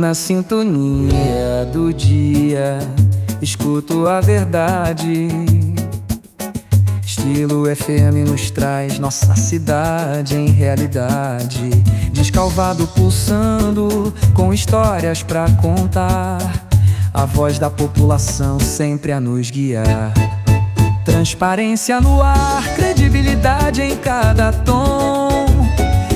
Na sintonia do dia, escuto a verdade. Estilo FM nos traz nossa cidade em realidade. Descalvado pulsando, com histórias pra contar. A voz da população sempre a nos guiar. Transparência no ar, credibilidade em cada tom.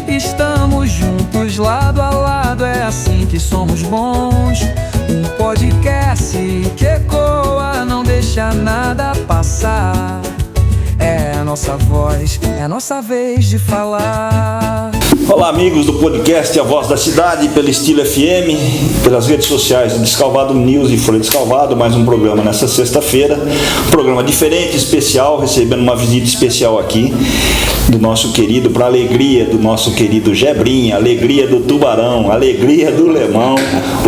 Estamos juntos, lado a lado, é assim que somos bons. Um podcast que ecoa, não deixa nada passar. É a nossa voz, é a nossa vez de falar. Olá, amigos do podcast A Voz da Cidade, pelo Estilo FM, pelas redes sociais do Descalvado News e Folha Descalvado, mais um programa nessa sexta-feira, um programa diferente, especial, recebendo uma visita especial aqui do nosso querido, para alegria do nosso querido Gebrinha, alegria do Tubarão, alegria do Lemão,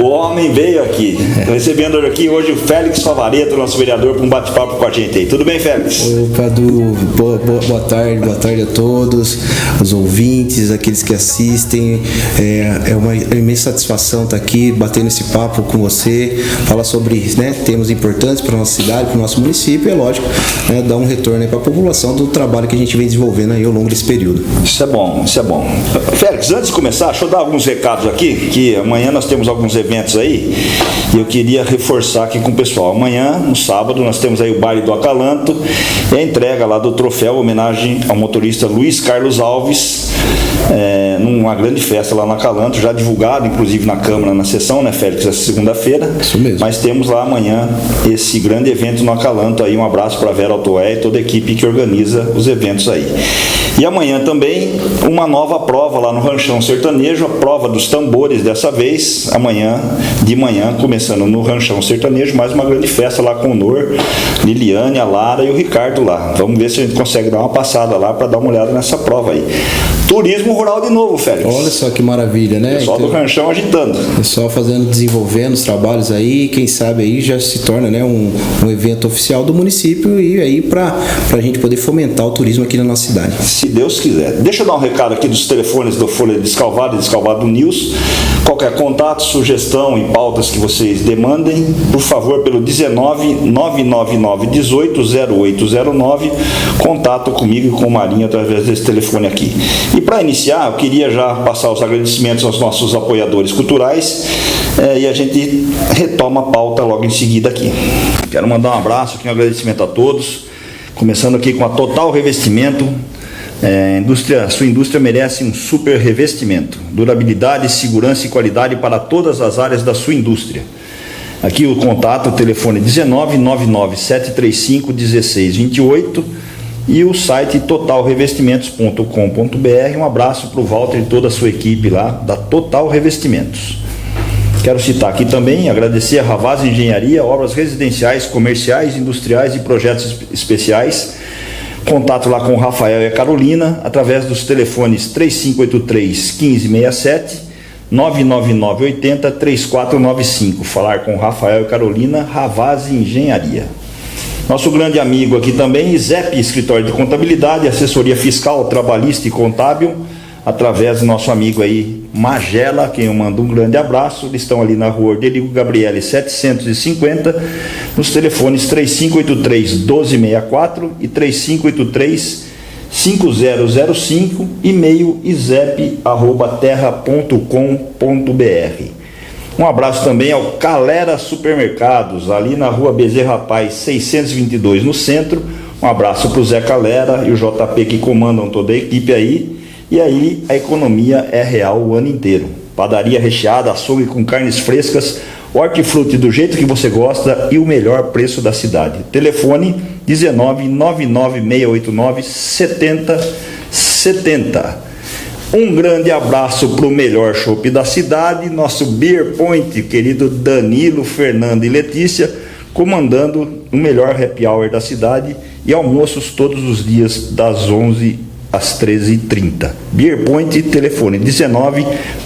o homem veio aqui, recebendo aqui hoje o Félix Favaretto, nosso vereador, para um bate-papo com a gente aí. Tudo bem, Félix? Oi, Cadu, boa tarde a todos, os ouvintes, aqueles que assistem. É uma imensa satisfação estar aqui batendo esse papo com você, falar sobre temas importantes para a nossa cidade, para o nosso município, e é lógico, dar um retorno para a população do trabalho que a gente vem desenvolvendo aí ao longo desse período. Isso é bom, isso é bom. Félix, antes de começar, deixa eu dar alguns recados aqui, que amanhã nós temos alguns eventos aí, e eu queria reforçar aqui com o pessoal. Amanhã, no sábado, nós temos aí o baile do Acalanto e a entrega lá do troféu, homenagem ao motorista Luiz Carlos Alves, numa grande festa lá no Acalanto, já divulgado, inclusive na Câmara, na sessão, né, Félix, essa segunda-feira. Isso mesmo. Mas temos lá amanhã esse grande evento no Acalanto aí. Um abraço para a Vera Altoé e toda a equipe que organiza os eventos aí. E amanhã também uma nova prova lá no Ranchão Sertanejo, a prova dos tambores dessa vez, amanhã de manhã, começando no Ranchão Sertanejo, mais uma grande festa lá com o Nor, Liliane, a Lara e o Ricardo lá. Vamos ver se a gente consegue dar uma passada lá para dar uma olhada nessa prova aí. Turismo rural de novo, Félix. Olha só que maravilha, né? Pessoal do Ranchão agitando. Pessoal desenvolvendo os trabalhos aí, quem sabe aí já se torna um evento oficial do município e aí para a gente poder fomentar o turismo aqui na nossa cidade. Se Deus quiser. Deixa eu dar um recado aqui dos telefones do Folha Descalvado e Descalvado News. Qualquer contato, sugestão e pautas que vocês demandem, por favor, pelo 19-999-18-0809, contato comigo e com o Marinho através desse telefone aqui. E para iniciar, eu queria já passar os agradecimentos aos nossos apoiadores culturais e a gente retoma a pauta logo em seguida aqui. Quero mandar um abraço aqui, um agradecimento a todos, começando aqui com a Total Revestimento. Sua indústria merece um super revestimento, durabilidade, segurança e qualidade para todas as áreas da sua indústria. Aqui o contato, o telefone 19-99735-1628 e o site totalrevestimentos.com.br. Um abraço para o Walter e toda a sua equipe lá da Total Revestimentos. Quero citar aqui também, agradecer a Ravaz Engenharia, obras residenciais, comerciais, industriais e projetos especiais. Contato lá com o Rafael e a Carolina, através dos telefones 3583-1567, 99980-3495. Falar com o Rafael e Carolina, Ravaz Engenharia. Nosso grande amigo aqui também, ISEP, Escritório de Contabilidade, Assessoria Fiscal, Trabalhista e Contábil, através do nosso amigo aí, Magela, quem eu mando um grande abraço. Eles estão ali na rua Orderico Gabriele 750, nos telefones 3583-1264 e 3583-5005, e-mail isep@terra.com.br. Um abraço também ao Calera Supermercados, ali na rua Bezerra Paz 622, no centro. Um abraço para o Zé Calera e o JP que comandam toda a equipe aí. E aí a economia é real o ano inteiro. Padaria recheada, açougue com carnes frescas, hortifruti do jeito que você gosta e o melhor preço da cidade. Telefone 19-99689-7070. Um grande abraço para o melhor chopp da cidade, nosso Beer Point, querido Danilo, Fernando e Letícia, comandando o melhor happy hour da cidade e almoços todos os dias das 11 às 13h30. Beer Point, telefone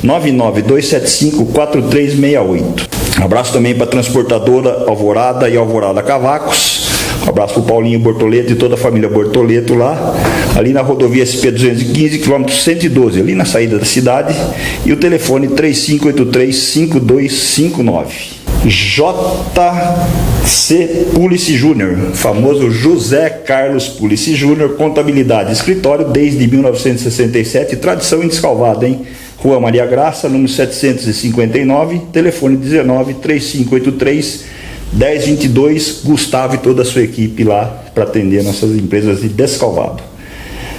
19-99275-4368. Abraço também para a transportadora Alvorada e Alvorada Cavacos, Um abraço pro Paulinho Bortoleto e toda a família Bortoleto lá, ali na rodovia SP-215, quilômetro 112, ali na saída da cidade, e o telefone 3583-5259. JC Pulici Júnior, famoso José Carlos Pulici Júnior, contabilidade e escritório desde 1967, tradição indescalvada, hein? Rua Maria Graça, número 759, telefone 19-3583-1022, Gustavo e toda a sua equipe lá para atender nossas empresas de Descalvado.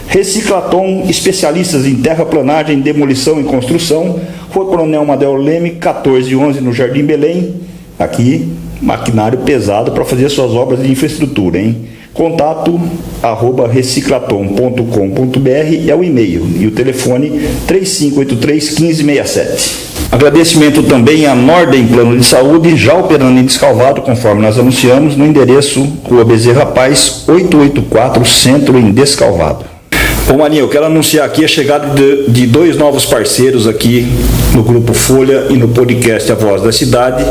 Reciclaton, especialistas em terraplanagem, demolição e construção, Rua Coronel Madel Leme, 1411, no Jardim Belém. Aqui, maquinário pesado para fazer suas obras de infraestrutura, hein? Contato @reciclaton.com.br é o e-mail e o telefone 3583-1567. Agradecimento também à Nordem Plano de Saúde, já operando em Descalvado, conforme nós anunciamos, no endereço Rua Bezerra Paz, 884, Centro, em Descalvado. Bom, Marinho, eu quero anunciar aqui a chegada de dois novos parceiros aqui no Grupo Folha e no podcast A Voz da Cidade.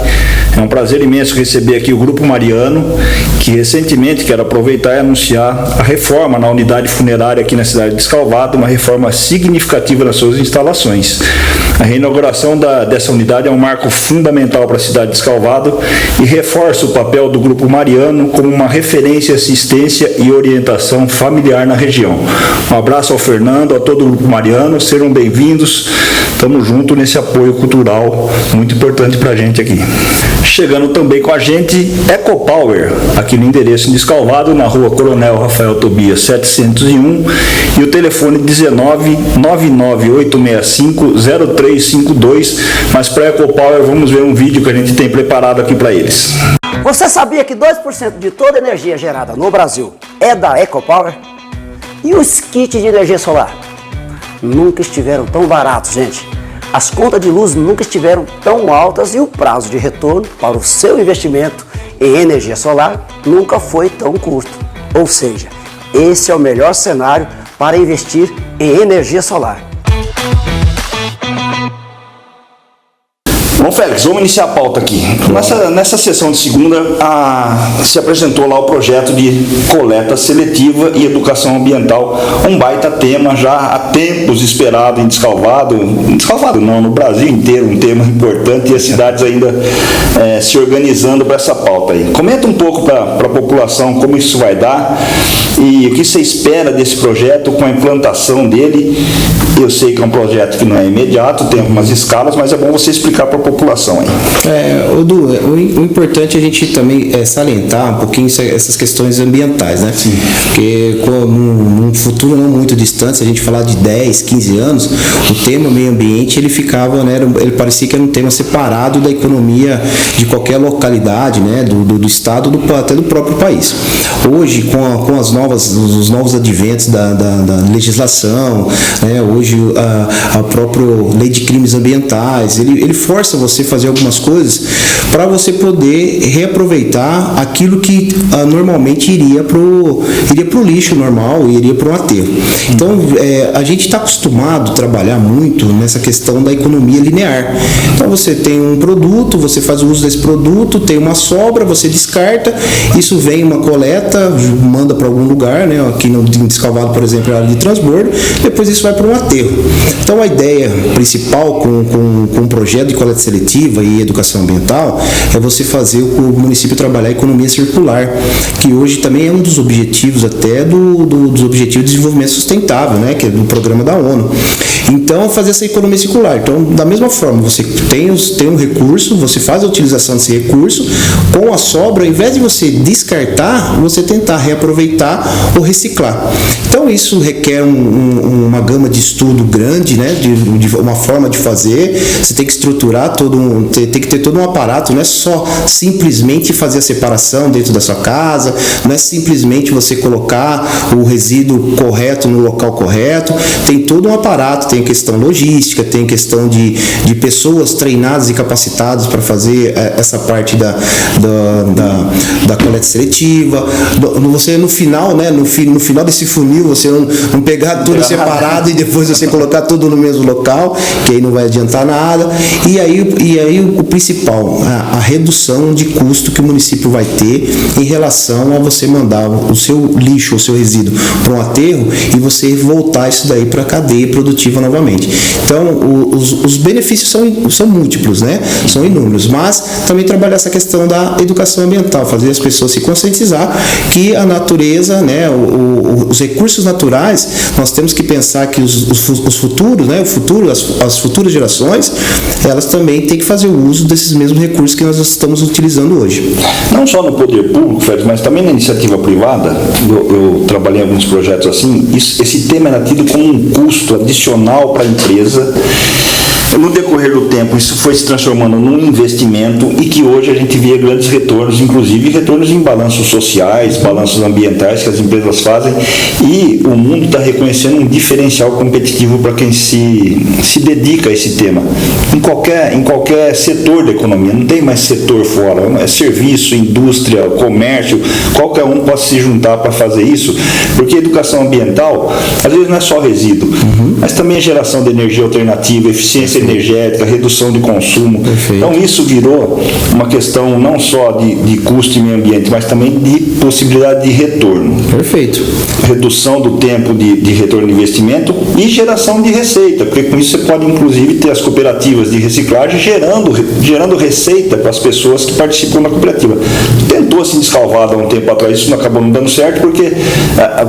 É um prazer imenso receber aqui o Grupo Mariano, que recentemente quero aproveitar e anunciar a reforma na unidade funerária aqui na cidade de Descalvado, uma reforma significativa nas suas instalações. A reinauguração dessa unidade é um marco fundamental para a cidade de Descalvado e reforça o papel do Grupo Mariano como uma referência, assistência e orientação familiar na região. Um abraço ao Fernando, a todo o Grupo Mariano, sejam bem-vindos, estamos juntos nesse apoio cultural muito importante para a gente aqui. Chegando também com a gente, EcoPower, aqui no endereço em Descalvado, na Rua Coronel Rafael Tobias 701, e o telefone 19-99865-0352, mas para EcoPower vamos ver um vídeo que a gente tem preparado aqui para eles. Você sabia que 2% de toda a energia gerada no Brasil é da EcoPower? E os kits de energia solar? Nunca estiveram tão baratos, gente. As contas de luz nunca estiveram tão altas e o prazo de retorno para o seu investimento em energia solar nunca foi tão curto. Ou seja, esse é o melhor cenário para investir em energia solar. Bom, Félix, vamos iniciar a pauta aqui. Nessa sessão de segunda, se apresentou lá o projeto de coleta seletiva e educação ambiental, um baita tema já há tempos esperado em Descalvado não, no Brasil inteiro, um tema importante, e as cidades ainda se organizando para essa pauta aí. Comenta um pouco para a população como isso vai dar e o que você espera desse projeto com a implantação dele. Eu sei que é um projeto que não é imediato, tem algumas escalas, mas é bom você explicar para a população aí. Edu, o importante é a gente também salientar um pouquinho essas questões ambientais, né? Sim. Porque num futuro não muito distante, se a gente falar de 10, 15 anos, o tema meio ambiente ele ficava, né? Ele parecia que era um tema separado da economia de qualquer localidade, né? Do estado, até do próprio país. Hoje, com os novos adventos da legislação, né? Hoje a própria lei de crimes ambientais, ele força você a fazer algumas coisas para você poder reaproveitar aquilo que normalmente iria pro lixo normal, iria para um aterro. Então, a gente está acostumado a trabalhar muito nessa questão da economia linear. Então, você tem um produto, você faz o uso desse produto, tem uma sobra, você descarta, isso vem uma coleta, manda para algum lugar, né? Aqui no Descalvado, por exemplo, é a área de transbordo, depois isso vai para um aterro. Então, a ideia principal com o projeto de coleta seletiva e educação ambiental é você fazer o município trabalhar a economia circular, que hoje também é um dos objetivos até dos Objetivos de Desenvolvimento Sustentável, né, que é do programa da ONU. Então, fazer essa economia circular. Então, da mesma forma, você tem um recurso, você faz a utilização desse recurso, com a sobra, ao invés de você descartar, você tentar reaproveitar ou reciclar. Então, isso requer uma gama de estudo grande, né, de uma forma de fazer. Você tem que estruturar tem que ter todo um aparato, não é só simplesmente fazer a separação dentro da sua casa, não é simplesmente você colocar o resíduo correto no local correto, tem todo um aparato, tem questão logística, tem questão de pessoas treinadas e capacitadas para fazer essa parte da coleta seletiva. Você no final, né? No final desse funil, você não pegar tudo separado e depois você colocar tudo no mesmo local, que aí não vai adiantar nada. E aí o principal, a redução de custo que o município vai ter em relação a você mandar o seu lixo, o seu resíduo para um aterro e você voltar isso daí para a cadeia produtiva novamente. Então, os benefícios são múltiplos, né? São inúmeros, mas também trabalhar essa questão da educação ambiental, fazer as pessoas se conscientizar que a natureza, né, os recursos naturais, nós temos que pensar que os futuros, né, as futuras gerações, elas também têm que fazer o uso desses mesmos recursos que nós estamos utilizando hoje. Não só no poder público, Fred, mas também na iniciativa privada. Eu trabalhei em alguns projetos assim. Esse tema era tido como um custo adicional para a empresa. No decorrer do tempo, isso foi se transformando num investimento e que hoje a gente vê grandes retornos, inclusive retornos em balanços sociais, balanços ambientais que as empresas fazem, e o mundo está reconhecendo um diferencial competitivo para quem se dedica a esse tema. Em qualquer setor da economia, não tem mais setor fora, é serviço, indústria, comércio, qualquer um pode se juntar para fazer isso, porque a educação ambiental, às vezes não é só resíduo, mas também é geração de energia alternativa, eficiência energética, redução de consumo. Perfeito. Então isso virou uma questão não só de custo e meio ambiente, mas também de possibilidade de retorno. Perfeito. Redução do tempo de retorno de investimento e geração de receita, porque com isso você pode inclusive ter as cooperativas de reciclagem gerando receita para as pessoas que participam da cooperativa. Tentou se descalvado há um tempo atrás, isso não acabou não dando certo, porque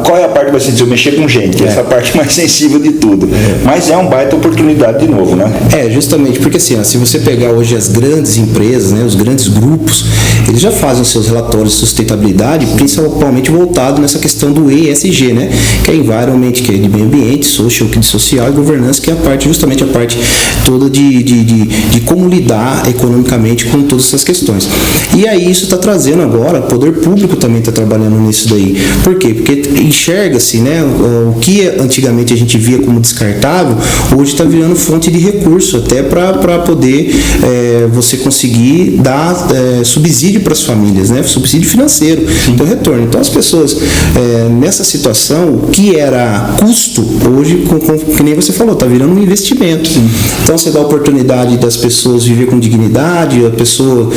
qual é a parte que vai se dizer? Mexer com gente, essa é a parte mais sensível de tudo. Mas é uma baita oportunidade de novo, né? Justamente, porque assim, se você pegar hoje as grandes empresas, né, os grandes grupos, eles já fazem os seus relatórios de sustentabilidade, principalmente voltado nessa questão do ESG, né, que é Environment, que é de meio ambiente, social, que é de social, e governança, que é justamente a parte toda de como lidar economicamente com todas essas questões. E aí isso está trazendo agora, o poder público também está trabalhando nisso daí. Por quê? Porque enxerga-se, né, o que antigamente a gente via como descartável, hoje está virando fonte de recurso, até para poder você conseguir dar subsídio para as famílias, né? Subsídio financeiro, então retorno. Então as pessoas nessa situação, o que era custo, hoje, que nem você falou, está virando um investimento. Então você dá a oportunidade das pessoas viver com dignidade, a pessoa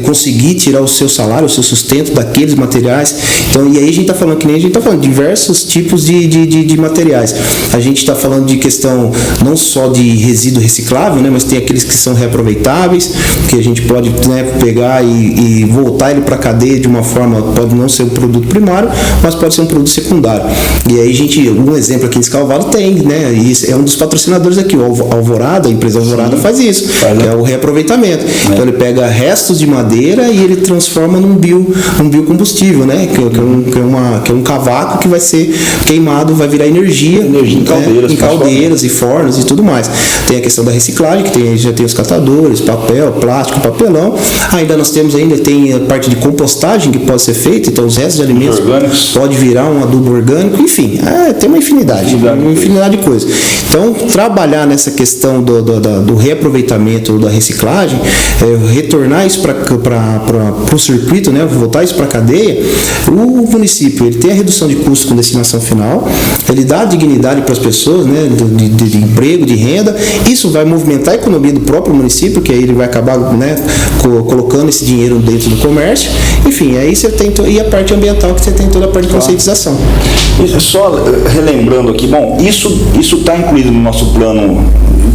conseguir tirar o seu salário, o seu sustento daqueles materiais. Então, e aí a gente está falando, que nem a gente está falando, diversos tipos de materiais. A gente está falando de questão não só de resíduo reciclável, né, mas tem aqueles que são reaproveitáveis, que a gente pode, né, pegar e voltar ele para a cadeia de uma forma, pode não ser um produto primário, mas pode ser um produto secundário. E aí a gente, um exemplo aqui em Escalvado tem, né, e é um dos patrocinadores aqui, o Alvorada, a empresa Alvorada faz isso, que é o reaproveitamento. Então ele pega restos de madeira e ele transforma num biocombustível, né, que é um cavaco que vai ser queimado, vai virar energia em caldeiras e fornos e tudo mais. Tem a questão da reciclagem, que já tem os catadores, papel, plástico, papelão. Ainda tem a parte de compostagem que pode ser feita, então os restos de alimentos pode virar um adubo orgânico, enfim, tem uma infinidade de coisas. Então, trabalhar nessa questão do reaproveitamento, da reciclagem, retornar isso para o circuito, né, voltar isso para a cadeia, o município ele tem a redução de custos com destinação final, ele dá dignidade para as pessoas, né, de emprego, de renda. Isso vai movimentar a economia do próprio município, que aí ele vai acabar, né, colocando esse dinheiro dentro do comércio. Enfim, aí você tem e a parte ambiental, que você tem toda a parte de conscientização. Só relembrando aqui, bom, isso está incluído no nosso plano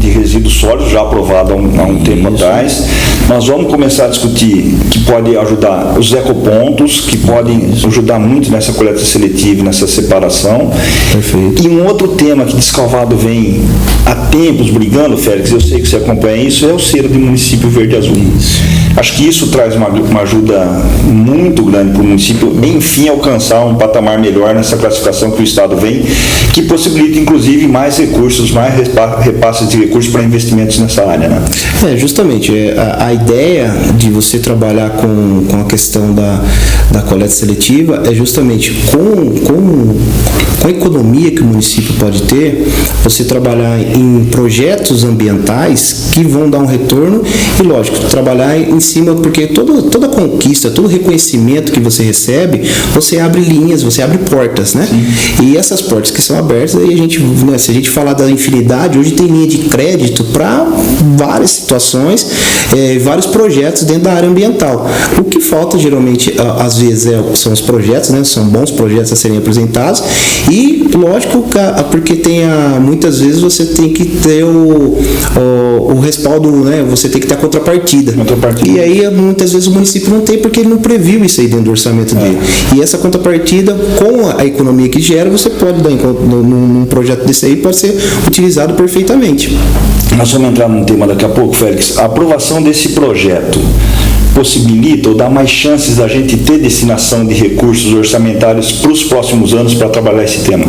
de resíduos sólidos, já aprovado há um tempo atrás. Nós vamos começar a discutir que pode ajudar os ecopontos, que podem ajudar muito nessa coleta seletiva, nessa separação. Perfeito. E um outro tema que Descalvado vem há tempos brigando, Félix, eu sei que você acompanha isso, é o selo de município verde azul. Acho que isso traz uma ajuda muito grande para o município, enfim, alcançar um patamar melhor nessa classificação que o Estado vem, que possibilita, inclusive, mais recursos, mais repasses de recursos para investimentos nessa área, né? Justamente, a ideia de você trabalhar com a questão da coleta seletiva é justamente com a economia que o município pode ter, você trabalhar em projetos ambientais que vão dar um retorno e, lógico, trabalhar em cima, porque toda conquista, todo reconhecimento que você recebe, você abre linhas, você abre portas, né? Sim. E essas portas que são abertas, aí a gente, né, se a gente falar da infinidade, hoje tem linha de crédito para várias situações, vários projetos dentro da área ambiental. O que falta, geralmente, às vezes, são os projetos, né? São bons projetos a serem apresentados e, lógico, porque muitas vezes você tem que ter o respaldo, né? Você tem que ter a contrapartida. E aí, muitas vezes, o município não tem porque ele não previu isso aí dentro do orçamento dele. E essa contrapartida, com a economia que gera, você pode dar num projeto desse aí, pode ser utilizado perfeitamente. Nós vamos entrar num tema daqui a pouco, Félix. A aprovação desse projeto possibilita ou dá mais chances da gente ter destinação de recursos orçamentários para os próximos anos para trabalhar esse tema?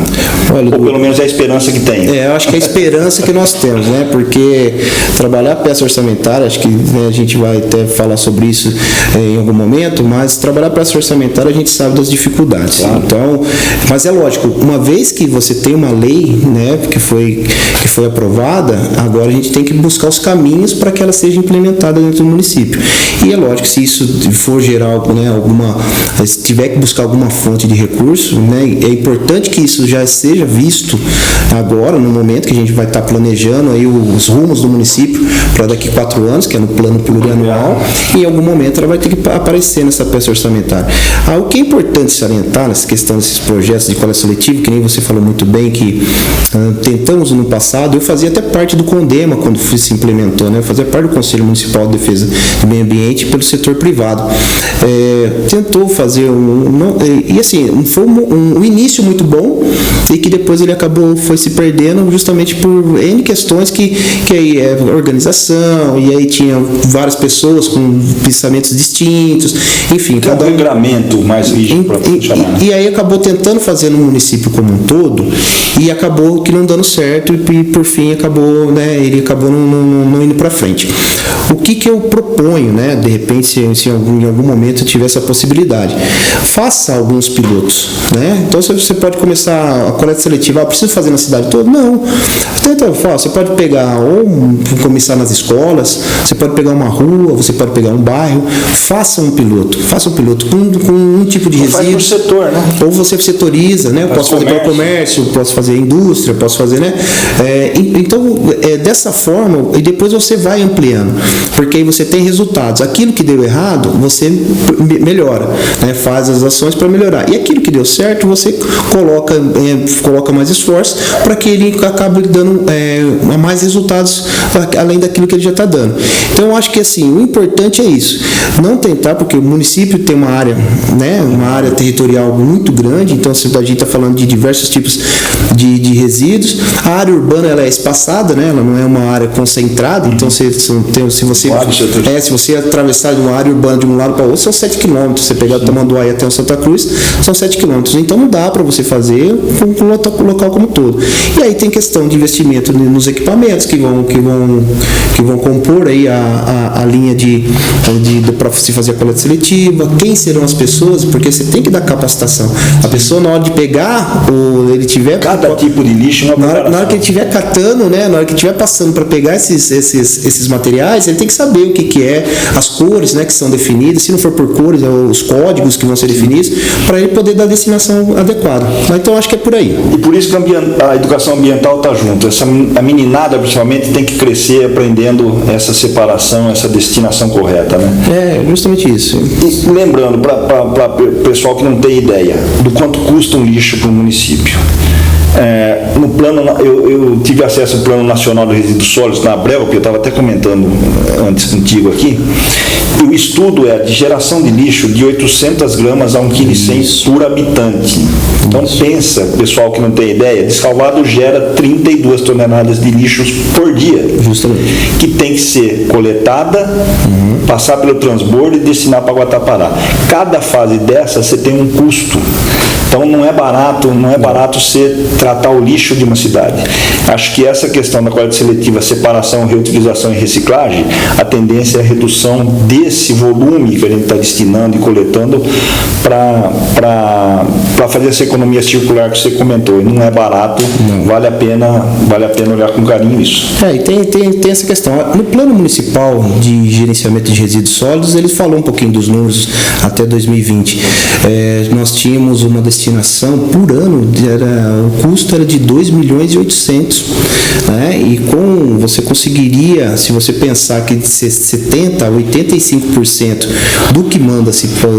Olha, ou pelo menos é a esperança que tem. Eu acho que é a esperança que nós temos, né? Porque trabalhar a peça orçamentária, acho que, né, a gente vai até falar sobre isso em algum momento, mas trabalhar a peça orçamentária a gente sabe das dificuldades. Claro. Então, mas é lógico, uma vez que você tem uma lei, né, que foi aprovada, agora a gente tem que buscar os caminhos para que ela seja implementada dentro do município. E é lógico, se isso for gerar, né, se tiver que buscar alguma fonte de recurso, né, é importante que isso já seja visto agora, no momento que a gente vai estar planejando aí os rumos do município para daqui 4 anos, que é no plano plurianual, e em algum momento ela vai ter que aparecer nessa peça orçamentária. O que é importante salientar nessa questão desses projetos de coleta seletiva, que nem você falou muito bem, que tentamos no passado, eu fazia até parte do CONDEMA quando se implementou, né, eu fazia parte do Conselho Municipal de Defesa do Meio Ambiente pelo setor privado. Tentou fazer e assim, foi um início muito bom e que depois ele foi se perdendo justamente por N questões que aí é organização, e aí tinha várias pessoas com pensamentos distintos, enfim. Cada regramento mais rígido para chamar. E aí acabou tentando fazer no município como um todo e acabou que não dando certo e por fim acabou, né, ele acabou não indo para frente. O que eu proponho, né, de repente, se em algum momento eu tiver essa possibilidade, faça alguns pilotos, né? Então você pode começar a coleta seletiva, preciso fazer na cidade toda? Não. Então, você pode pegar ou começar nas escolas, você pode pegar uma rua, você pode pegar um bairro, faça um piloto com um tipo de resíduo. Faz por setor, né? Ou você setoriza, né? Eu posso fazer para o comércio, posso fazer indústria, posso fazer, né? Então, dessa forma, e depois você vai ampliando, porque aí você tem resultados. Aquilo que deu errado, você melhora, né? Faz as ações para melhorar. E aquilo que deu certo, você coloca mais esforço para que ele acabe dando mais resultados além daquilo que ele já está dando. Então, eu acho que assim, o importante é isso. Não tentar, porque o município tem uma área, né? Uma área territorial muito grande, então a gente está falando de diversos tipos de resíduos. A área urbana ela é espaçada, né? Ela não é uma área concentrada, então se você atravessar de uma área urbana de um lado para o outro, são 7 km. Você pegar o Tamanduá até o Santa Cruz, são 7 km. Então não dá para você fazer com o local como todo. E aí tem questão de investimento nos equipamentos que vão compor aí a linha para se fazer a coleta seletiva. Quem serão as pessoas? Porque você tem que dar capacitação. A pessoa, na hora de pegar, ele tiver cada tipo de lixo, na hora que ele estiver catando, né? Na hora que estiver passando para pegar esses materiais, ele tem que saber o que é, as cores, né, que são definidas, se não for por cores, os códigos que vão ser definidos, para ele poder dar a destinação adequada. Então, acho que é por aí. E por isso que a educação ambiental está junto. A meninada, principalmente, tem que crescer aprendendo essa separação, essa destinação correta, né? Justamente isso. E lembrando, para o pessoal que não tem ideia do quanto custa um lixo para o município. No plano, eu tive acesso ao Plano Nacional de Resíduos Sólidos na Abreu, que eu estava até comentando antes contigo aqui, e o estudo é de geração de lixo de 800 gramas a 1,1 kg por habitante. Então pensa, pessoal que não tem ideia, Descalvado gera 32 toneladas de lixos por dia. Justamente. Que tem que ser coletada, passar pelo transbordo e destinar para Guatapará. Cada fase dessa você tem um custo. Então não é barato você tratar o lixo de uma cidade. Acho que essa questão da coleta seletiva, separação, reutilização e reciclagem, a tendência é a redução desse volume que a gente está destinando e coletando para fazer essa economia circular que você comentou. E não é barato, vale a pena olhar com carinho isso. E tem essa questão. No plano municipal de gerenciamento de resíduos sólidos, ele falou um pouquinho dos números até 2020. Nós tínhamos uma destinação por ano, o custo era de 2,8 milhões, né? E você conseguiria, se você pensar que de 70% a 85%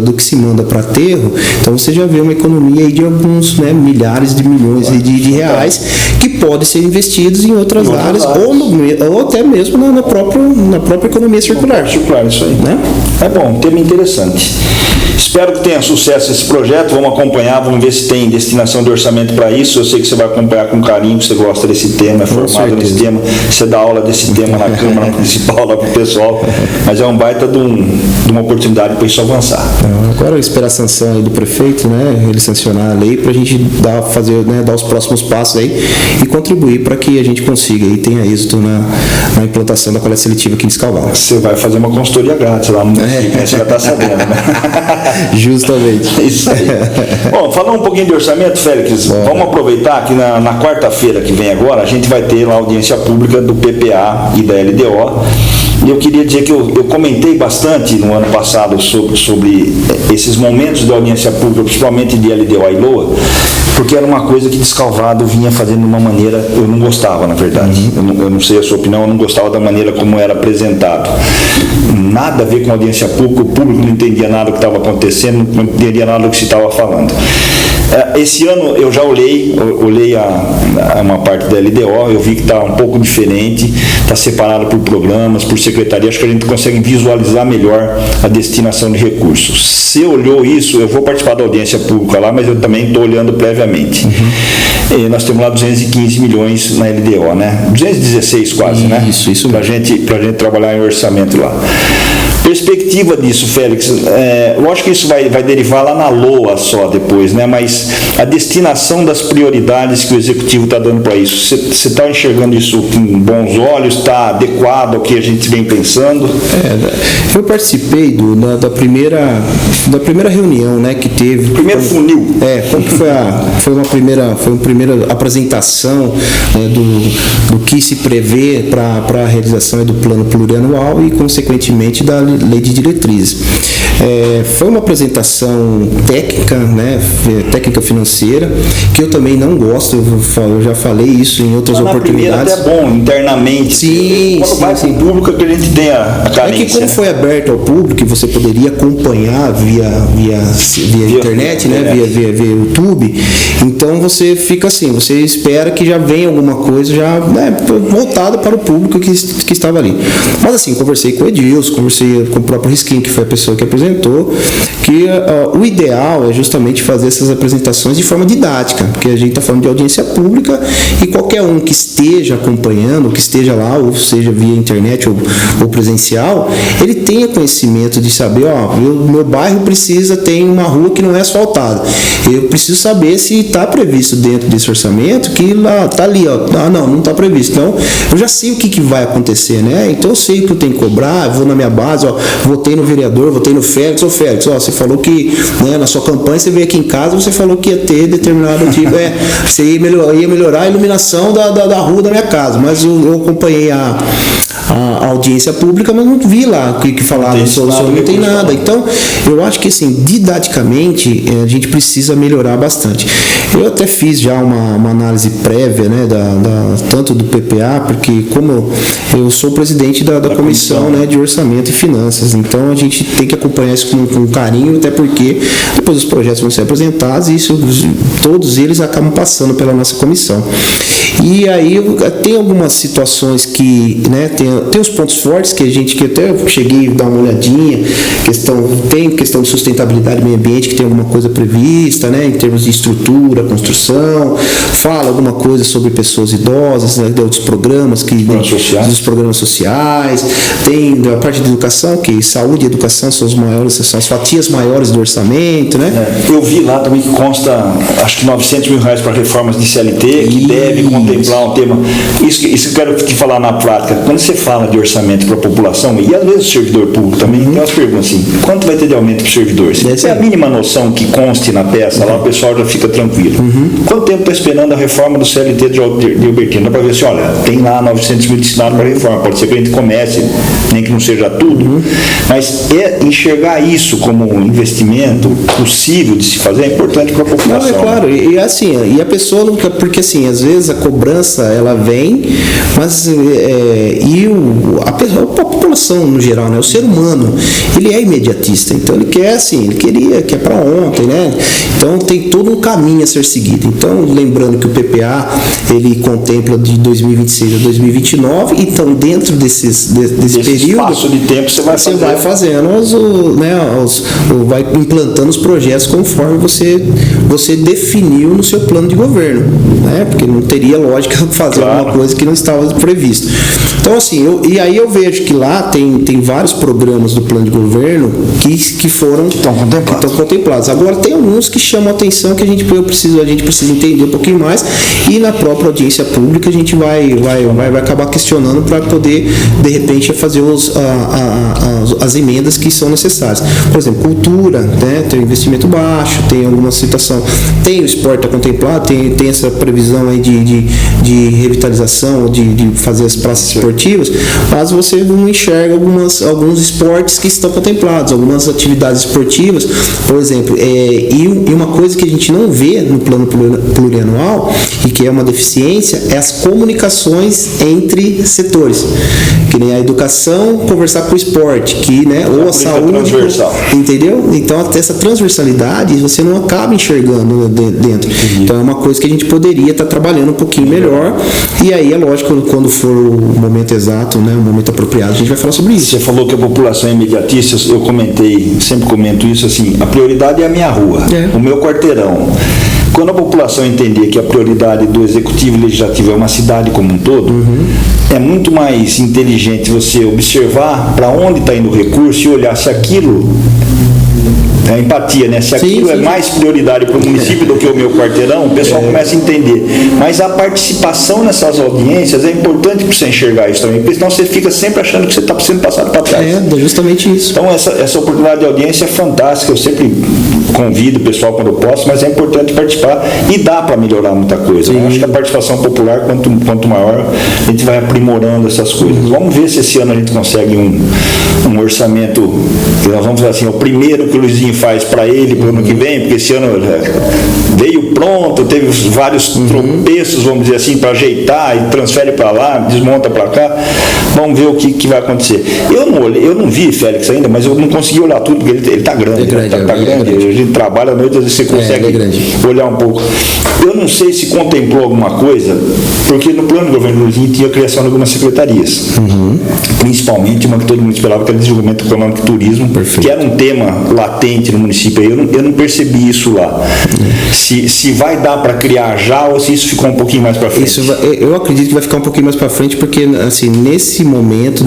do que se manda para aterro, então você já vê uma economia aí de alguns, né, milhares de milhões de reais que podem ser investidos em outras áreas. Ou até mesmo na própria economia circular. Isso aí. Né? É bom, um tema interessante. Espero que tenha sucesso esse projeto. Vamos acompanhar, vamos ver se tem destinação de orçamento para isso. Eu sei que você vai acompanhar com carinho, você gosta desse tema, é formado nesse tema, você dá aula desse tema na Câmara Municipal lá para o pessoal, mas é um baita de uma oportunidade para isso avançar. Agora esperar a sanção aí do prefeito, né, ele sancionar a lei para a gente dar os próximos passos aí e contribuir para que a gente consiga e tenha êxito na implantação da coleta seletiva aqui em Escalval. Você vai fazer uma consultoria grátis lá no município, você já está sabendo, né? Justamente. Isso aí. Bom, falando um pouquinho de orçamento, Félix, vamos aproveitar que na quarta-feira que vem agora, a gente vai ter uma audiência pública do PPA e da LDO. E eu queria dizer que eu comentei bastante no ano passado sobre esses momentos de audiência pública, principalmente de LDO e LOA, porque era uma coisa que Descalvado vinha fazendo de uma maneira, eu não gostava, na verdade. Eu não sei a sua opinião, eu não gostava da maneira como era apresentado. Nada a ver com a audiência pública, o público não entendia nada do que estava acontecendo, não entendia nada do que se estava falando. Esse ano eu já olhei uma parte da LDO, eu vi que está um pouco diferente, está separado por programas, por secretaria, acho que a gente consegue visualizar melhor a destinação de recursos. Se olhou isso, eu vou participar da audiência pública lá, mas eu também estou olhando previamente. Nós temos lá 215 milhões na LDO, né? 216 quase, né? Isso. Para a gente trabalhar em orçamento lá. Perspectiva disso, Félix, lógico que isso vai derivar lá na LOA só depois, né? Mas a destinação das prioridades que o Executivo está dando para isso, você está enxergando isso com bons olhos, está adequado ao que a gente vem pensando? Eu participei da primeira reunião, né, que teve. Primeiro funil. Como que foi uma primeira apresentação, né, do que se prevê para a realização do plano plurianual e, consequentemente, da lei de diretrizes. Foi uma apresentação técnica, né, técnica financeira, que eu também não gosto, eu já falei isso em outras oportunidades. Até bom, internamente. Sim, quando vai para o público que a gente tem a carência. É que como foi aberto ao público, você poderia acompanhar via internet, né, via YouTube, então você fica assim, você espera que já venha alguma coisa já, né, voltada para o público que estava ali. Mas assim, conversei com o Edilson, conversei com o próprio Risquinho, que foi a pessoa que apresentou, que o ideal é justamente fazer essas apresentações de forma didática, porque a gente está falando de audiência pública e qualquer um que esteja acompanhando, que esteja lá, ou seja via internet ou presencial, ele tenha conhecimento de saber, meu bairro tem uma rua que não é asfaltada, eu preciso saber se está previsto dentro desse orçamento, que lá está ali, não está previsto, então eu já sei o que vai acontecer, né? Então eu sei o que eu tenho que cobrar, eu vou na minha base, votei no vereador, votei no Félix, Félix, você falou que, né, na sua campanha, você veio aqui em casa, você falou que ia ter determinado tipo, você ia melhorar a iluminação da rua da minha casa, mas eu acompanhei a audiência pública, mas não vi lá o que falaram sobre, não tem nada. Então, eu acho que assim, didaticamente, a gente precisa melhorar bastante. Eu até fiz já uma análise prévia, né, tanto do PPA, porque como eu sou presidente da comissão, né, de orçamento e finanças, então a gente tem que acompanhar isso com carinho, até porque depois os projetos vão ser apresentados e todos eles acabam passando pela nossa comissão. E aí tem algumas situações que, né, tem os pontos fortes que até cheguei a dar uma olhadinha, tem questão de sustentabilidade do meio ambiente, que tem alguma coisa prevista, né, em termos de estrutura, construção, fala alguma coisa sobre pessoas idosas, né, de outros programas, dos programas sociais, tem a parte de educação, população, que saúde e educação são as fatias maiores do orçamento, né? Eu vi lá também que consta, acho que R$900 mil para reformas de CLT, que deve contemplar um tema. Isso que eu quero te falar na prática. Quando você fala de orçamento para a população, e às vezes o servidor público também, tem umas perguntas assim: quanto vai ter de aumento para o servidor? Se tem a mínima noção que conste na peça, lá o pessoal já fica tranquilo. Quanto tempo está esperando a reforma do CLT de Albertina? Dá para ver assim: olha, tem lá 900 mil destinados para a reforma. Pode ser que a gente comece, nem que não seja tudo, mas enxergar isso como um investimento possível de se fazer é importante para a população. Não, é claro, e assim, e a pessoa nunca, porque assim, às vezes a cobrança ela vem, mas a população no geral, né, o ser humano, ele é imediatista, então ele quer assim, quer para ontem, né? Então tem todo um caminho a ser seguido. Então, lembrando que o PPA ele contempla de 2026 a 2029, então dentro desse período, espaço de tempo você vai fazendo vai implantando os projetos conforme você definiu no seu plano de governo, né? Porque não teria lógica fazer alguma coisa que não estava previsto. Então assim, eu vejo que lá tem vários programas do plano de governo que estão contemplados. Agora tem alguns que chamam a atenção que a gente precisa entender um pouquinho mais, e na própria audiência pública a gente vai acabar questionando para poder de repente fazer as emendas que são necessárias. Por exemplo, cultura, né? Tem investimento baixo, tem alguma situação, tem o esporte contemplado, tem essa previsão aí de revitalização, de fazer as praças esportivas, mas você não enxerga alguns esportes que estão contemplados, algumas atividades esportivas, por exemplo, e uma coisa que a gente não vê no plano plurianual e que é uma deficiência é as comunicações entre setores, que nem a educação conversar com o esporte, ou a saúde, entendeu? Então até essa transversalidade você não acaba enxergando dentro. Então é uma coisa que a gente poderia estar trabalhando um pouquinho melhor, e aí é lógico, quando for o momento exato, né, o momento apropriado, a gente vai falar sobre isso. Você falou que a população é imediatista, eu sempre comento isso assim: a prioridade é a minha rua, o meu quarteirão. Quando a população entender que a prioridade do executivo e legislativo é uma cidade como um todo, é muito mais inteligente você observar para onde está indo o recurso e olhar se aquilo a empatia, né? Se aquilo é mais prioridade para o município do que o meu quarteirão, o pessoal começa a entender. Mas a participação nessas audiências é importante para você enxergar isso também, porque senão você fica sempre achando que você está sendo passado para trás. É justamente isso. Então essa oportunidade de audiência é fantástica, eu sempre convido o pessoal quando eu posso, mas é importante participar e dá para melhorar muita coisa. Né? Acho que a participação popular, quanto maior, a gente vai aprimorando essas coisas. Vamos ver se esse ano a gente consegue um orçamento, nós vamos dizer assim, o primeiro que o Luizinho faz para ele para o ano que vem, porque esse ano veio pronto, teve vários tropeços, vamos dizer assim, para ajeitar, e transfere para lá, desmonta para cá. Vamos ver o que vai acontecer. Eu não vi, Félix, ainda, mas eu não consegui olhar tudo, porque ele está grande. Tá grande. A gente trabalha à noite, às vezes você consegue olhar um pouco. Eu não sei se contemplou alguma coisa, porque no plano do governo Luizinho tinha a criação de algumas secretarias, principalmente uma que todo mundo esperava, que era desenvolvimento econômico e turismo, que era um tema latente no município. Eu não percebi isso lá. Se vai dar para criar já, ou se isso ficou um pouquinho mais para frente. Eu acredito que vai ficar um pouquinho mais para frente, porque assim, nesse momento,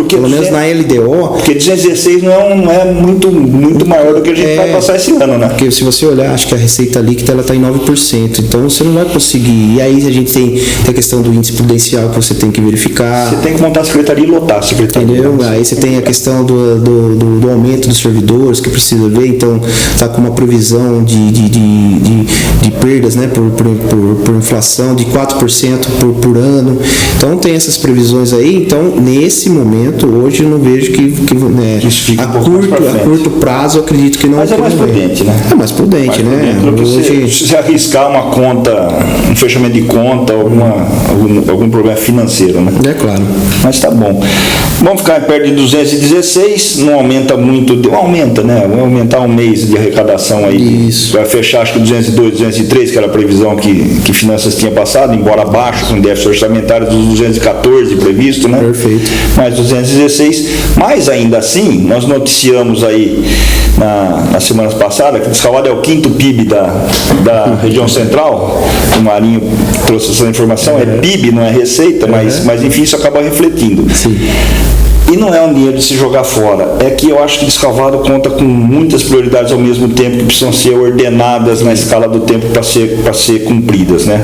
pelo menos na LDO... Porque 216 não é muito maior do que a gente vai passar esse ano, né? Porque se você olhar, acho que a receita líquida está em 9%, então você não vai conseguir. E aí a gente tem a questão do índice prudencial que você tem que verificar. Você tem que montar a secretaria e lotar a secretaria. Entendeu? Aí você tem a questão do aumento dos servidores, que precisa ver, então está com uma previsão de perdas, né, por inflação de 4% por ano. Então tem essas previsões aí. Então nesse momento, hoje eu não vejo que isso fica a curto prazo, eu acredito que não. Mas é mais prudente, né? É mais prudente, né? Se arriscar uma conta, um fechamento de conta, algum problema financeiro, né? É claro. Mas tá bom. Vamos ficar perto de 216, não aumenta muito, aumenta, né? Vai aumentar um mês de arrecadação aí. Isso. Vai fechar acho que 202, 203, que era a previsão que Finanças tinha passado, embora abaixo com déficit orçamentário dos 214 previsto, né? Perfeito. Mais 216, mas ainda assim, nós noticiamos aí na semana passada que Salvador é o 5º PIB da região central. O Marinho trouxe essa informação, é PIB, não é receita, mas enfim, isso acaba refletindo. Sim. E não é um dinheiro de se jogar fora, é que eu acho que Descalvado conta com muitas prioridades ao mesmo tempo que precisam ser ordenadas na escala do tempo para ser cumpridas, né?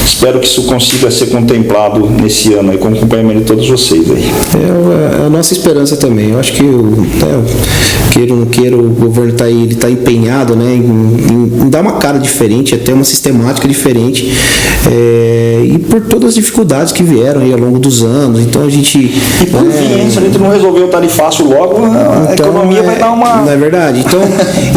Espero que isso consiga ser contemplado nesse ano aí, com o acompanhamento de todos vocês aí. É a nossa esperança também. Eu acho que queira ou não queira, o governo está empenhado, né, em dar uma cara diferente, até uma sistemática diferente, e por todas as dificuldades que vieram aí ao longo dos anos. Então a gente... E por fim, se a gente não resolver o tarifácio logo, a economia vai dar uma... Não é verdade? Então,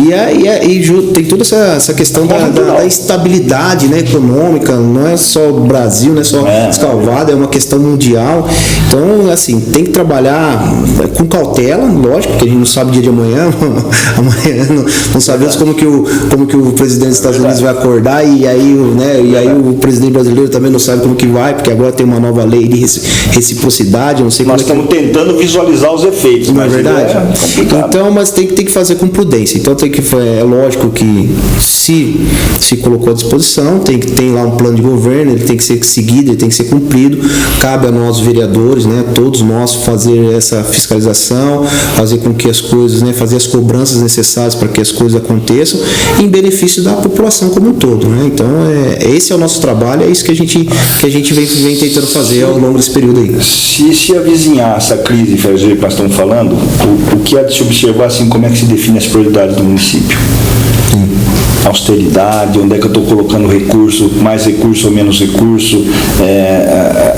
e tem toda essa questão da estabilidade, né, econômica, não é só o Brasil, não é só Descalvado, é uma questão mundial. Então, assim, tem que trabalhar com cautela, lógico, porque a gente não sabe o dia de amanhã não sabemos como que o presidente dos Estados Unidos vai acordar, e aí o presidente brasileiro também não sabe como que vai, porque agora tem uma nova lei de reciprocidade, não sei como. Nós estamos tentando visualizar os efeitos, não é verdade? Então, mas tem que fazer com prudência. Então é lógico que se colocou à disposição, tem lá um plano de governo, ele tem que ser seguido, ele tem que ser cumprido. Cabe a nós vereadores, né, todos nós, fazer essa fiscalização, fazer com que as coisas, né, fazer as cobranças necessárias para que as coisas aconteçam em benefício da população como um todo, né? Então esse é o nosso trabalho, é isso que a gente vem tentando fazer ao longo desse período aí. Se avizinhar essa crise que nós estamos falando, o que há de se observar, assim, como é que se define as prioridades do município? Austeridade, onde é que eu estou colocando recurso, mais recurso ou menos recurso,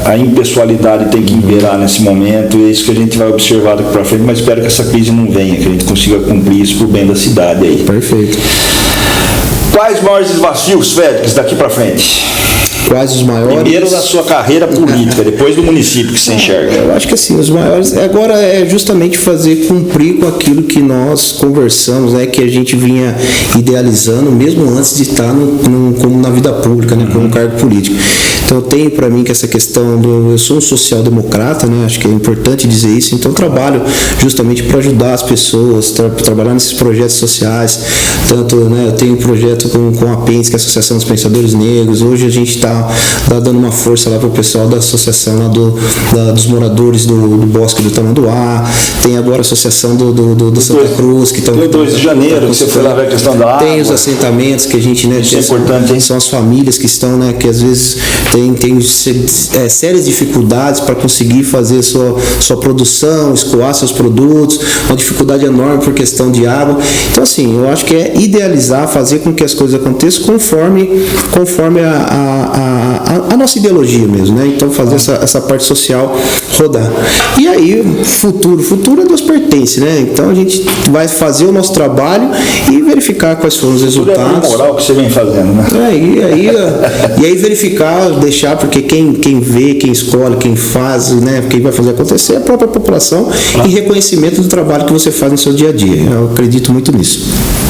a impessoalidade tem que imperar nesse momento, é isso que a gente vai observar daqui para frente, mas espero que essa crise não venha, que a gente consiga cumprir isso por bem da cidade aí. Perfeito. Quais maiores desafios, Félix, daqui para frente? Quais os maiores? Primeiro da sua carreira política, depois do município que você enxerga. Eu acho que assim, os maiores agora é justamente fazer cumprir com aquilo que nós conversamos, né, que a gente vinha idealizando mesmo antes de estar como na vida pública, né, como cargo político. Então eu tenho para mim que essa questão eu sou um social-democrata, né, acho que é importante dizer isso, então eu trabalho justamente para ajudar as pessoas, trabalhar nesses projetos sociais, tanto, né, eu tenho um projeto com a PENS, que é a Associação dos Pensadores Negros. Hoje a gente está dando uma força lá para o pessoal da associação lá dos moradores do Bosque do Tamanduá, tem agora a associação do Santa Cruz, que estão... 2 de janeiro, que você foi lá ver a questão da água. Tem os assentamentos que a gente, né, isso é importante, hein? São as famílias que estão, né, que às vezes tem sérias dificuldades para conseguir fazer sua produção, escoar seus produtos, uma dificuldade enorme por questão de água. Então, assim, eu acho que é idealizar, fazer com que as coisas aconteçam conforme a nossa ideologia mesmo, né? Então, fazer essa parte social rodar. E aí, futuro a Deus pertence, né? Então, a gente vai fazer o nosso trabalho e verificar quais foram os resultados. Tudo é moral que você vem fazendo, né? E aí verificar, deixar, porque quem vê, quem escolhe, quem faz, né, quem vai fazer acontecer é a própria população, e reconhecimento do trabalho que você faz no seu dia a dia. Eu acredito muito nisso.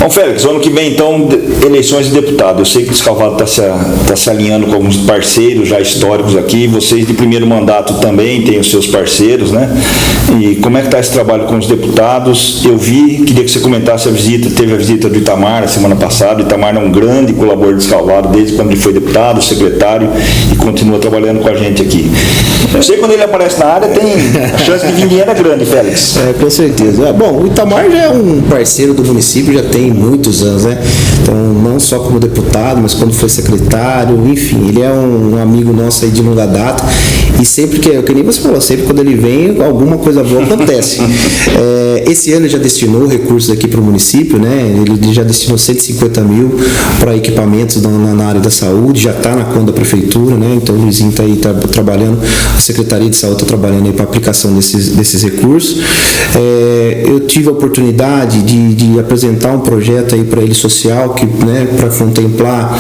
Bom, Félix, ano que vem, então, eleições de deputado. Eu sei que o Descalvado está se alinhando com alguns parceiros já históricos aqui. Vocês de primeiro mandato também têm os seus parceiros, né? E como é que está esse trabalho com os deputados? Eu queria que você comentasse teve a visita do Itamar na semana passada. O Itamar é um grande colaborador do Descalvado desde quando ele foi deputado, secretário, e continua trabalhando com a gente aqui. Eu sei que quando ele aparece na área, tem a chance de vir dinheiro grande, Félix. Com certeza. Bom, o Itamar já é um parceiro do município, já tem muitos anos, né? Então, não só como deputado, mas quando foi secretário, enfim, ele é um amigo nosso aí de longa data, e sempre que nem você falou, sempre quando ele vem, alguma coisa boa acontece. Esse ano ele já destinou recursos aqui para o município, né? Ele já destinou 150 mil para equipamentos na área da saúde, já está na conta da prefeitura, né? Então o Luizinho está aí trabalhando, a Secretaria de Saúde está trabalhando aí para aplicação desses recursos. Eu tive a oportunidade de apresentar um projeto aí para ele social, que, né, para contemplar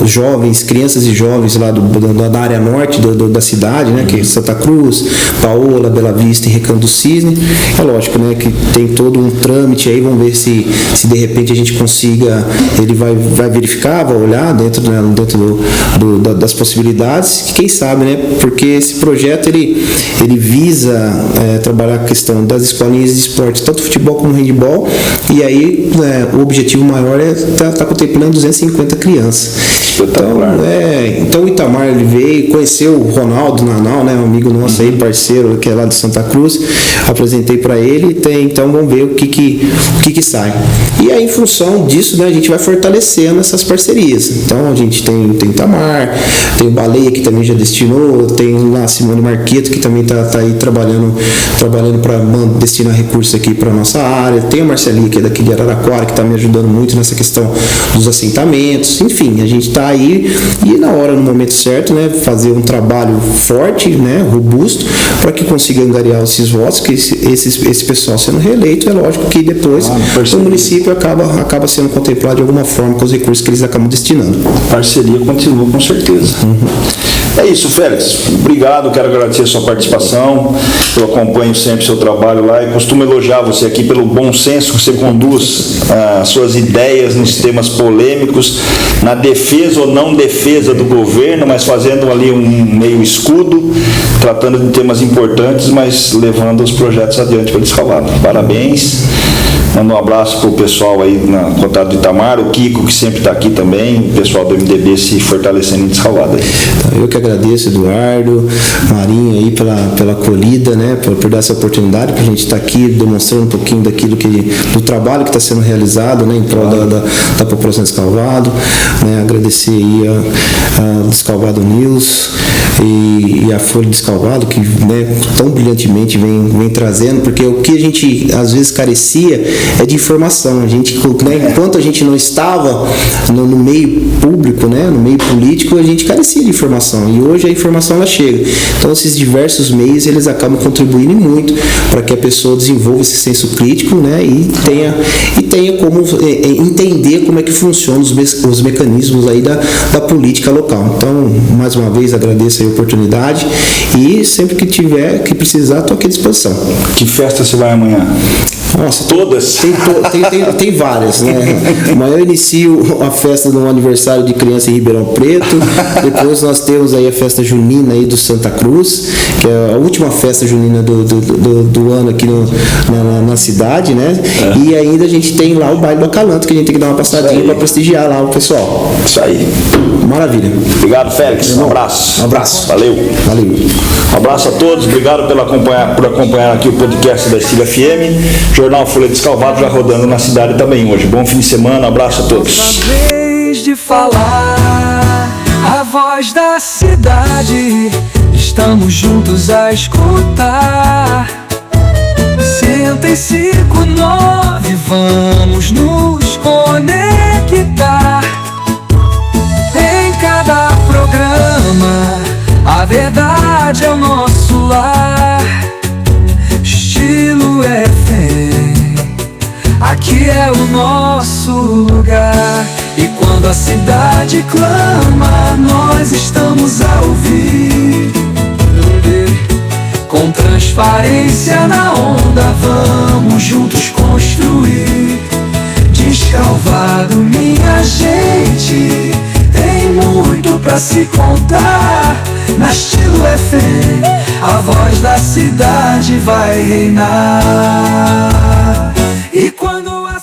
jovens, crianças e jovens lá da área norte da cidade, né, que é Santa Cruz, Paola, Bela Vista e Recanto do Cisne. É lógico, né, que tem todo um trâmite aí, vamos ver se de repente a gente consiga, ele vai verificar, vai olhar dentro das possibilidades, quem sabe, né, porque esse projeto ele visa trabalhar a questão das escolinhas de esporte, tanto futebol como handebol, e aí o objetivo maior é estar contemplando 250 crianças. Espetacular. Então o Itamar, ele veio, conheceu o Ronaldo Nanau, né, um amigo nosso aí, parceiro, que é lá de Santa Cruz, apresentei para ele, então vamos ver o que sai. E aí, em função disso, né, a gente vai fortalecendo essas parcerias. Então a gente tem Itamar, tem o Baleia, que também já destinou, tem lá a Simone Marqueto, que também tá aí trabalhando para destinar recursos aqui para nossa área, tem a Marcelinha, que é daqui de Araraquara, que está me ajudando muito nessa questão dos assentamentos. Enfim, a gente está aí e na hora, no momento certo, né, fazer um trabalho forte, né, robusto, para que consiga angariar esses votos, que esse pessoal sendo reeleito, é lógico que depois o município acaba sendo contemplado de alguma forma com os recursos que eles acabam destinando. A parceria continua, com certeza. É isso, Félix. Obrigado, quero agradecer a sua participação. Eu acompanho sempre o seu trabalho lá e costumo elogiar você aqui pelo bom senso que você conduz as suas ideias nos temas polêmicos, na defesa ou não defesa do governo, mas fazendo ali um meio escudo, tratando de temas importantes, mas levando os projetos adiante para Descalvado. Parabéns. Manda um abraço para o pessoal aí na contato do Itamar, o Kiko, que sempre está aqui também, o pessoal do MDB se fortalecendo em Descalvado aí. Eu que agradeço, Eduardo, Marinho aí pela acolhida, né, por dar essa oportunidade para a gente estar aqui demonstrando um pouquinho do trabalho que está sendo realizado, né, em prol da população de Descalvado, né, agradecer aí a Descalvado News e a Folha de Descalvado, que, né, tão brilhantemente vem trazendo, porque o que a gente às vezes carecia é de informação. A gente, né, enquanto a gente não estava no meio público, né, no meio político, a gente carecia de informação, e hoje a informação ela chega. Então esses diversos meios, eles acabam contribuindo muito para que a pessoa desenvolva esse senso crítico, né, e tenha como entender como é que funcionam os mecanismos aí da política local. Então, mais uma vez, agradeço a oportunidade e sempre que precisar, estou aqui à disposição. Que festa você vai amanhã? Nossa, todas? Tem várias, né? Amanhã eu inicio a festa do aniversário de criança em Ribeirão Preto, depois nós temos aí a festa junina aí do Santa Cruz, que é a última festa junina do ano aqui na cidade, né? E ainda a gente tem lá o baile do Acalanto, que a gente tem que dar uma passadinha para prestigiar lá o pessoal. Isso aí. Maravilha. Obrigado, Félix. Um abraço. Um abraço. Valeu. Um abraço a todos. Obrigado por acompanhar aqui o podcast da Estilo FM. Jornal Folha de Descalvado já rodando na cidade também hoje. Bom fim de semana. Um abraço a todos. Vez de falar a voz da cidade. Estamos juntos a escutar. 105.9, vamos nos conectar. Em cada programa, a verdade é o nosso lar. Estilo FM, aqui é o nosso lugar. E quando a cidade clama, nós estamos a ouvir. Com transparência na onda, vamos juntos construir. Descalvado, minha gente, tem muito pra se contar. Na Estilo FM, a voz da cidade vai reinar. E quando a